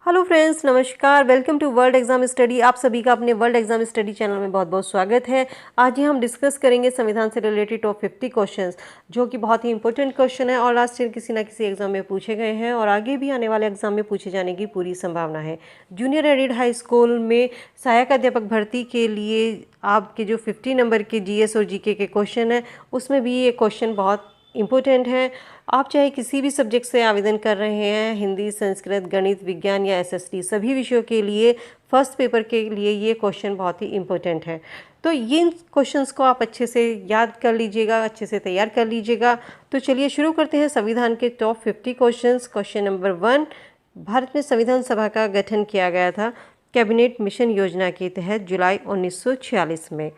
Hello friends, नमस्कार। Welcome to world exam study. आप सभी का अपने वर्ल्ड एग्जाम स्टडी चैनल में बहुत बहुत स्वागत है। आज ही हम डिस्कस करेंगे संविधान से रिलेटेड टॉप 50 क्वेश्चंस, जो कि बहुत ही इंपॉर्टेंट क्वेश्चन है और लास्ट ईयर किसी ना किसी एग्जाम में पूछे गए हैं और आगे भी आने वाले एग्जाम में पूछे जाने की पूरी संभावना है। जूनियर एडेड हाई स्कूल में सहायक अध्यापक भर्ती के लिए आपके जो 50 नंबर के जीएस और जीके के क्वेश्चन है, उसमें भी ये क्वेश्चन बहुत इम्पोर्टेंट है। आप चाहे किसी भी सब्जेक्ट से आवेदन कर रहे हैं, हिंदी, संस्कृत, गणित, विज्ञान या एसएसटी, सभी विषयों के लिए फर्स्ट पेपर के लिए ये क्वेश्चन बहुत ही इम्पोर्टेंट है। तो इन क्वेश्चंस को आप अच्छे से याद कर लीजिएगा, अच्छे से तैयार कर लीजिएगा। तो चलिए शुरू करते हैं संविधान के top 50 questions. Question number 1, Bharat में संविधान सभा का गठन किया गया था कैबिनेट मिशन योजना के तहत जुलाई 1946 में।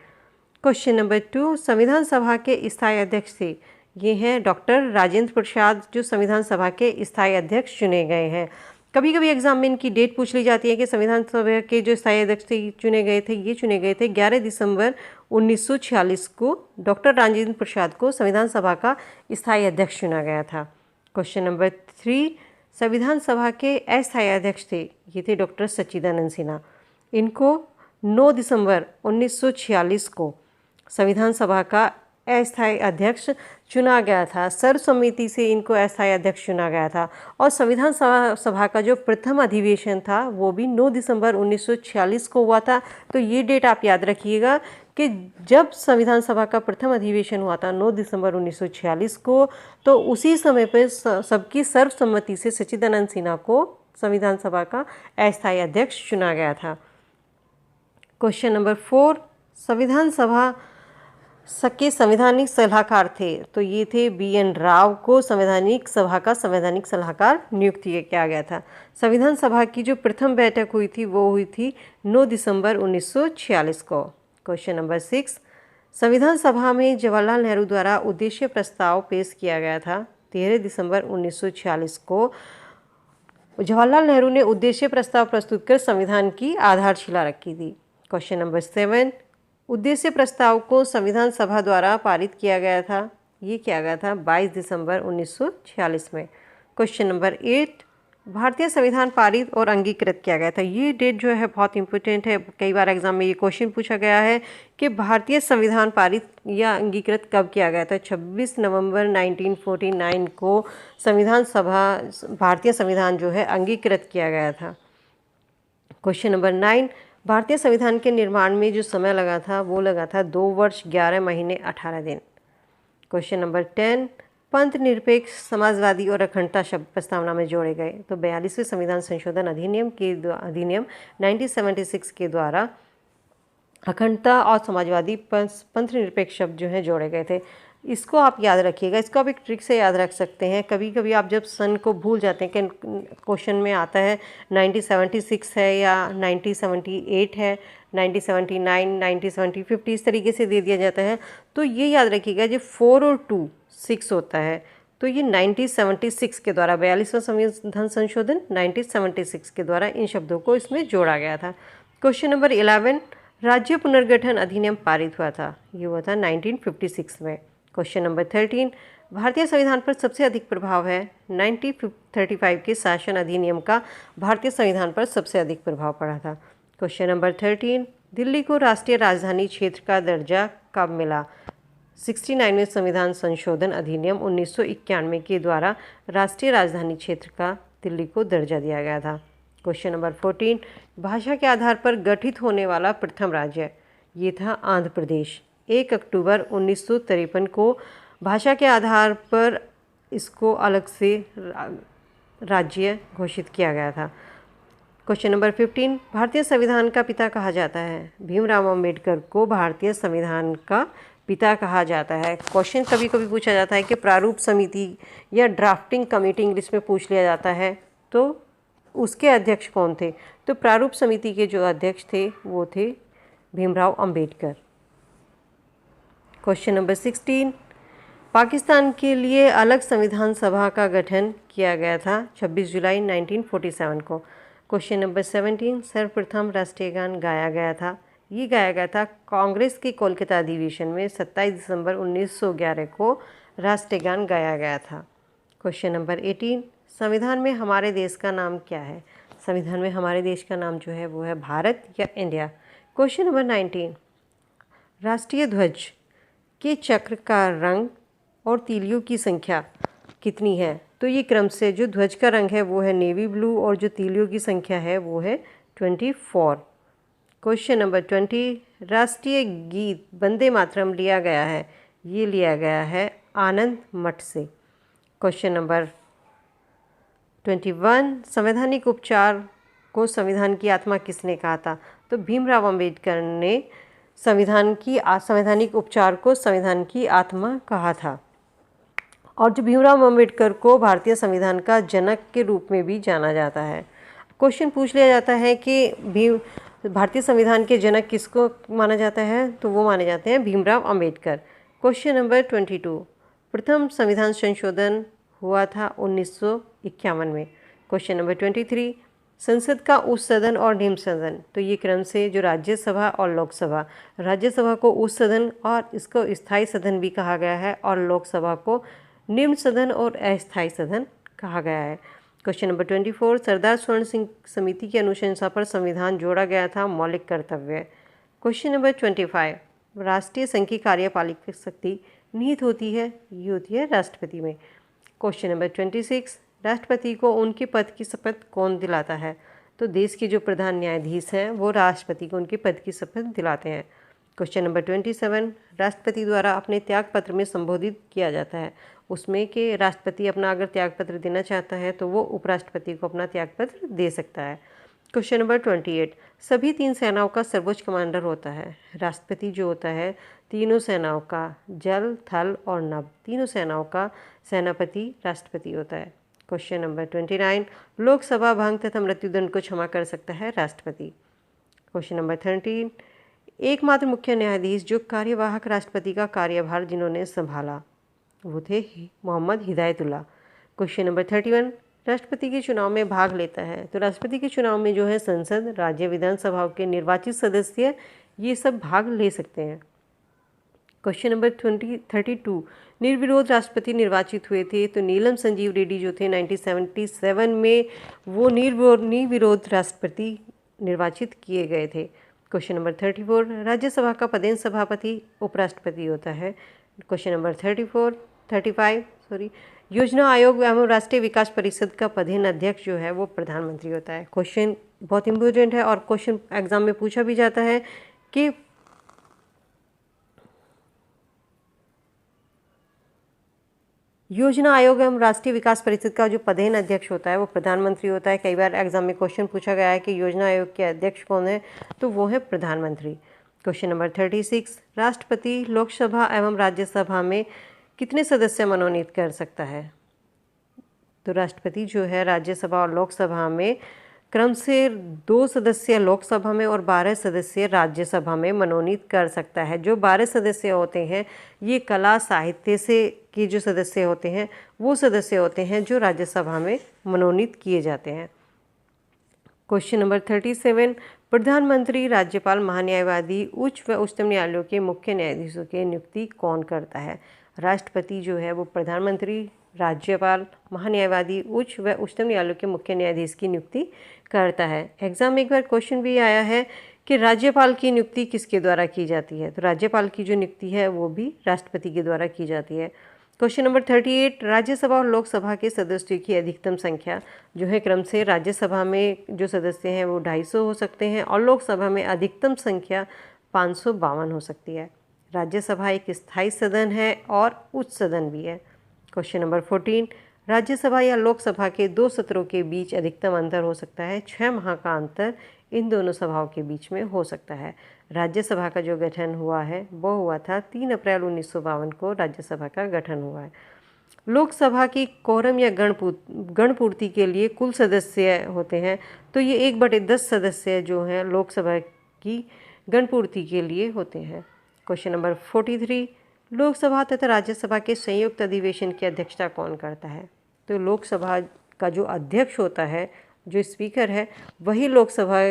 क्वेश्चन नंबर 2, संविधान सभा के स्थायी अध्यक्ष थे, ये हैं डॉक्टर राजेंद्र प्रसाद, जो संविधान सभा के स्थायी अध्यक्ष चुने गए हैं। कभी कभी एग्जाम में इनकी डेट पूछ ली जाती है कि संविधान सभा के जो स्थायी अध्यक्ष चुने गए थे 11 दिसंबर 1946 को डॉक्टर राजेंद्र प्रसाद को संविधान सभा का स्थायी अध्यक्ष चुना गया था। क्वेश्चन नंबर 3, संविधान सभा के अस्थायी अध्यक्ष थे, ये थे डॉक्टर सच्चिदानंद सिन्हा। इनको 9 दिसंबर 1946 को संविधान सभा का अस्थायी अध्यक्ष चुना गया था। सर्वसम्मति से इनको अस्थायी अध्यक्ष चुना गया था। और संविधान सभा का जो प्रथम अधिवेशन था वो भी 9 दिसंबर 1946 को हुआ था। तो ये डेट आप याद रखिएगा कि जब संविधान सभा का प्रथम अधिवेशन हुआ था 9 दिसंबर 1946 को, तो उसी समय पर सबकी सर्वसम्मति से सच्चिदानंद सिन्हा को संविधान सभा का अस्थायी अध्यक्ष चुना गया था। क्वेश्चन नंबर 4, संविधान सभा के संवैधानिक सलाहकार थे, तो ये थे BN राव को संवैधानिक सभा का संवैधानिक सलाहकार नियुक्त किया गया था। संविधान सभा की जो प्रथम बैठक हुई थी वो हुई थी 9 दिसंबर 1946 को। क्वेश्चन नंबर 6, संविधान सभा में जवाहरलाल नेहरू द्वारा उद्देश्य प्रस्ताव पेश किया गया था 13 दिसंबर 1946 को। जवाहरलाल नेहरू ने उद्देश्य प्रस्ताव प्रस्तुत कर संविधान की आधारशिला रखी थी। क्वेश्चन नंबर 7, उद्देश्य प्रस्ताव को संविधान सभा द्वारा पारित किया गया था, ये किया गया था 22 दिसंबर 1946 में। क्वेश्चन नंबर 8, भारतीय संविधान पारित और अंगीकृत किया गया था। ये डेट जो है बहुत इंपॉर्टेंट है, कई बार एग्जाम में ये क्वेश्चन पूछा गया है कि भारतीय संविधान पारित या अंगीकृत कब किया गया था। 26 नवंबर 1949 को संविधान सभा भारतीय संविधान जो है अंगीकृत किया गया था। क्वेश्चन नंबर 9, भारतीय संविधान के निर्माण में जो समय लगा था वो लगा था 2 वर्ष 11 महीने 18 दिन। क्वेश्चन नंबर 10, पंथ निरपेक्ष, समाजवादी और अखंडता शब्द प्रस्तावना में जोड़े गए। तो 42वें संविधान संशोधन अधिनियम 1976 के द्वारा अखंडता और समाजवादी पंथ निरपेक्ष शब्द जो हैं जोड़े गए थे। इसको आप याद रखिएगा, इसको आप एक ट्रिक से याद रख सकते हैं। कभी कभी आप जब सन को भूल जाते हैं कि क्वेश्चन में आता है 1976 है या 1978 है, 1979, 1970, 50 इस तरीके से दे दिया जाता है। तो ये याद रखिएगा, जो 4 और 2 6 होता है, तो ये 1976 के द्वारा 42वां संविधान संशोधन 1976 के द्वारा इन शब्दों को इसमें जोड़ा गया था। क्वेश्चन नंबर 11, राज्य पुनर्गठन अधिनियम पारित हुआ था, ये हुआ था 1956 में। क्वेश्चन नंबर 13, भारतीय संविधान पर सबसे अधिक प्रभाव है। 1935 के शासन अधिनियम का भारतीय संविधान पर सबसे अधिक प्रभाव पड़ा था। क्वेश्चन नंबर 13, दिल्ली को राष्ट्रीय राजधानी क्षेत्र का दर्जा कब मिला। 69वें संविधान संशोधन अधिनियम 1991 के द्वारा राष्ट्रीय राजधानी क्षेत्र का दिल्ली को दर्जा दिया गया था। क्वेश्चन नंबर 14, भाषा के आधार पर गठित होने वाला प्रथम राज्य, ये था आंध्र प्रदेश। 1 अक्टूबर 1953 को भाषा के आधार पर इसको अलग से राज्य घोषित किया गया था। क्वेश्चन नंबर 15, भारतीय संविधान का पिता कहा जाता है। भीमराव अंबेडकर को भारतीय संविधान का पिता कहा जाता है। क्वेश्चन कभी कभी पूछा जाता है कि प्रारूप समिति या ड्राफ्टिंग कमेटी इंग्लिश में पूछ लिया जाता है, तो उसके अध्यक्ष कौन थे। तो प्रारूप समिति के जो अध्यक्ष थे वो थे भीमराव अंबेडकर। क्वेश्चन नंबर 16, पाकिस्तान के लिए अलग संविधान सभा का गठन किया गया था 26 जुलाई 1947 को। क्वेश्चन नंबर 17, सर्वप्रथम राष्ट्रीय गान गाया गया था, ये गाया गया था कांग्रेस के कोलकाता अधिवेशन में 27 दिसंबर 1911 को राष्ट्रीय गान गाया गया था। क्वेश्चन नंबर 18, संविधान में हमारे देश का नाम क्या है? संविधान में हमारे देश का नाम जो है वो है भारत या इंडिया। क्वेश्चन नंबर 19, राष्ट्रीय ध्वज के चक्र का रंग और तीलियों की संख्या कितनी है? तो ये क्रम से जो ध्वज का रंग है वो है नेवी ब्लू और जो तीलियों की संख्या है वो है 24। क्वेश्चन नंबर 20, राष्ट्रीय गीत वंदे मातरम लिया गया है, ये लिया गया है आनंद मठ से। क्वेश्चन नंबर 21, संवैधानिक उपचार को संविधान की आत्मा किसने कहा था? तो भीमराव अंबेडकर ने संवैधानिक उपचार को संविधान की आत्मा कहा था। और जो भीमराव अंबेडकर को भारतीय संविधान का जनक के रूप में भी जाना जाता है। क्वेश्चन पूछ लिया जाता है कि भारतीय संविधान के जनक किसको माना जाता है? तो वो माने जाते हैं भीमराव अंबेडकर। क्वेश्चन नंबर 22, प्रथम संविधान संशोधन हुआ था 1951 में। क्वेश्चन नंबर 23, संसद का उच्च सदन और निम्न सदन, तो ये क्रम से जो राज्यसभा और लोकसभा, राज्यसभा को उच्च सदन और इसको स्थायी सदन भी कहा गया है और लोकसभा को निम्न सदन और अस्थायी सदन कहा गया है। क्वेश्चन नंबर 24, सरदार स्वर्ण सिंह समिति की अनुशंसा पर संविधान जोड़ा गया था, मौलिक कर्तव्य। क्वेश्चन नंबर 25, राष्ट्रीय संघ की कार्यपालिक शक्ति निहित होती है, ये होती है राष्ट्रपति में। क्वेश्चन नंबर 26, राष्ट्रपति को उनके पद की शपथ कौन दिलाता है? तो देश के जो प्रधान न्यायाधीश हैं वो राष्ट्रपति को उनके पद की शपथ दिलाते हैं। क्वेश्चन नंबर 27, राष्ट्रपति द्वारा अपने त्याग पत्र में संबोधित किया जाता है, उसमें कि राष्ट्रपति अपना अगर त्याग पत्र देना चाहता है तो वो उपराष्ट्रपति को अपना त्याग पत्र दे सकता है। क्वेश्चन नंबर 28, सभी 3 सेनाओं का सर्वोच्च कमांडर होता है। राष्ट्रपति जो होता है तीनों सेनाओं का, जल, थल और नभ, तीनों सेनाओं का सेनापति राष्ट्रपति होता है। क्वेश्चन नंबर 29, लोकसभा भंग तथा मृत्युदंड को क्षमा कर सकता है राष्ट्रपति। क्वेश्चन नंबर 13, एकमात्र मुख्य न्यायाधीश जो कार्यवाहक राष्ट्रपति का कार्यभार जिन्होंने संभाला वो थे मोहम्मद हिदायतुल्लाह। क्वेश्चन नंबर 31, राष्ट्रपति के चुनाव में भाग लेता है। तो राष्ट्रपति के चुनाव में जो है संसद, राज्य विधानसभाओं के निर्वाचित सदस्य ये सब भाग ले सकते हैं। क्वेश्चन नंबर 32, निर्विरोध राष्ट्रपति निर्वाचित हुए थे। तो नीलम संजीव रेड्डी जो थे 1977 में वो निर्विरोध राष्ट्रपति निर्वाचित किए गए थे। क्वेश्चन नंबर 34, राज्यसभा का पदेन सभापति उपराष्ट्रपति होता है। क्वेश्चन नंबर 35, योजना आयोग एवं राष्ट्रीय विकास परिषद का पदेन अध्यक्ष जो है वो प्रधानमंत्री होता है। क्वेश्चन बहुत इंपॉर्टेंट है और क्वेश्चन एग्जाम में पूछा भी जाता है कि योजना आयोग एवं राष्ट्रीय विकास परिषद का जो पदेन अध्यक्ष होता है वो प्रधानमंत्री होता है। कई बार एग्जाम में क्वेश्चन पूछा गया है कि योजना आयोग के अध्यक्ष कौन है, तो वो है प्रधानमंत्री। क्वेश्चन नंबर 36, राष्ट्रपति लोकसभा एवं राज्यसभा में कितने सदस्य मनोनीत कर सकता है? तो राष्ट्रपति जो है राज्यसभा और लोकसभा में क्रम से 2 सदस्य लोकसभा में और 12 सदस्य राज्यसभा में मनोनीत कर सकता है। जो 12 सदस्य होते हैं ये कला साहित्य से के जो सदस्य होते हैं वो सदस्य होते हैं जो राज्यसभा में मनोनीत किए जाते हैं। क्वेश्चन नंबर 37, प्रधानमंत्री, राज्यपाल, महान्यायवादी, उच्च व उच्चतम न्यायालयों के मुख्य न्यायाधीशों की नियुक्ति कौन करता है? राष्ट्रपति जो है वो प्रधानमंत्री, राज्यपाल, महान्यायवादी, उच्च व उच्चतम न्यायालयों के मुख्य न्यायाधीश की नियुक्ति करता है। एग्जाम में एक बार क्वेश्चन भी आया है कि राज्यपाल की नियुक्ति किसके द्वारा की जाती है? तो राज्यपाल की जो नियुक्ति है वो भी राष्ट्रपति के द्वारा की जाती है। क्वेश्चन नंबर 38, राज्यसभा और लोकसभा के सदस्यों की अधिकतम संख्या जो है क्रम से राज्यसभा में जो सदस्य हैं वो 250 हो सकते हैं और लोकसभा में अधिकतम संख्या 552 हो सकती है। राज्यसभा एक स्थायी सदन है और उच्च सदन भी है। क्वेश्चन नंबर 14, राज्यसभा या लोकसभा के 2 सत्रों के बीच अधिकतम अंतर हो सकता है 6 माह का अंतर इन दोनों सभाओं के बीच में हो सकता है। राज्यसभा का जो गठन हुआ है वो हुआ था 3 अप्रैल 1952 को राज्यसभा का गठन हुआ है। लोकसभा की कोरम या गणपूर्ति के लिए कुल सदस्य होते हैं, तो ये 1/10 सदस्य जो हैं लोकसभा की गणपूर्ति के लिए होते हैं। क्वेश्चन नंबर 43, लोकसभा तथा राज्यसभा के संयुक्त अधिवेशन की अध्यक्षता कौन करता है? तो लोकसभा का जो अध्यक्ष होता है, जो स्पीकर है, वही लोकसभा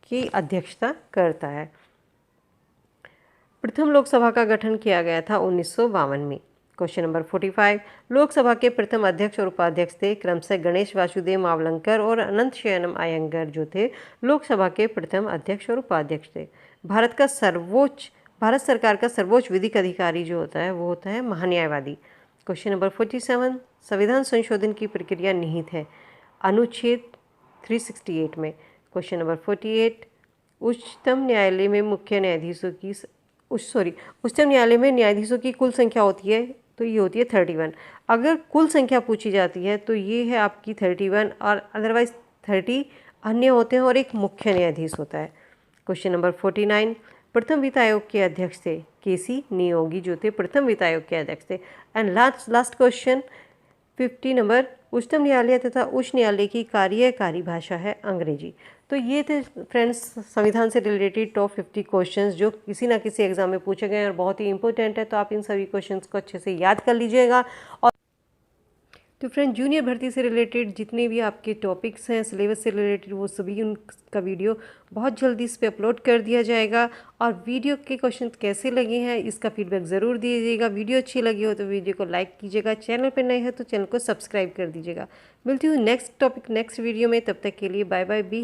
की अध्यक्षता करता है। प्रथम लोकसभा का गठन किया गया था 1952 में। क्वेश्चन नंबर 45, लोकसभा के प्रथम अध्यक्ष और उपाध्यक्ष थे क्रमशः गणेश वासुदेव मावलंकर और अनंत शयनम अयंगर जो थे लोकसभा के प्रथम अध्यक्ष और उपाध्यक्ष थे। भारत सरकार का सर्वोच्च विधिक अधिकारी जो होता है वो होता है महान्यायवादी। क्वेश्चन नंबर 47, संविधान संशोधन की प्रक्रिया निहित है अनुच्छेद 368 में। क्वेश्चन नंबर 48, उच्चतम न्यायालय में न्यायाधीशों की कुल संख्या होती है तो ये होती है 31। अगर कुल संख्या पूछी जाती है तो ये है आपकी 31 और अदरवाइज 30 अन्य होते हैं और एक मुख्य न्यायाधीश होता है। क्वेश्चन नंबर 49, प्रथम वित्त आयोग के अध्यक्ष थे केसी नियोगी जो थे प्रथम वित्त आयोग के अध्यक्ष थे। एंड लास्ट क्वेश्चन 50 नंबर, उच्चतम न्यायालय तथा उच्च न्यायालय की कार्यकारी भाषा है अंग्रेजी। तो ये थे फ्रेंड्स संविधान से रिलेटेड टॉप 50 क्वेश्चंस जो किसी ना किसी एग्जाम में पूछे गए हैं और बहुत ही इंपॉर्टेंट है, तो आप इन सभी क्वेश्चंस को अच्छे से याद कर लीजिएगा। और तो फ्रेंड जूनियर भर्ती से रिलेटेड जितने भी आपके टॉपिक्स हैं सिलेबस से रिलेटेड वो सभी उनका वीडियो बहुत जल्दी इस पे अपलोड कर दिया जाएगा। और वीडियो के क्वेश्चन कैसे लगे हैं इसका फीडबैक ज़रूर दीजिएगा। वीडियो अच्छी लगी हो तो वीडियो को लाइक कीजिएगा, चैनल पर नए हैं तो चैनल को सब्सक्राइब कर दीजिएगा। मिलती हूँ नेक्स्ट टॉपिक नेक्स्ट वीडियो में, तब तक के लिए बाय बाय। बी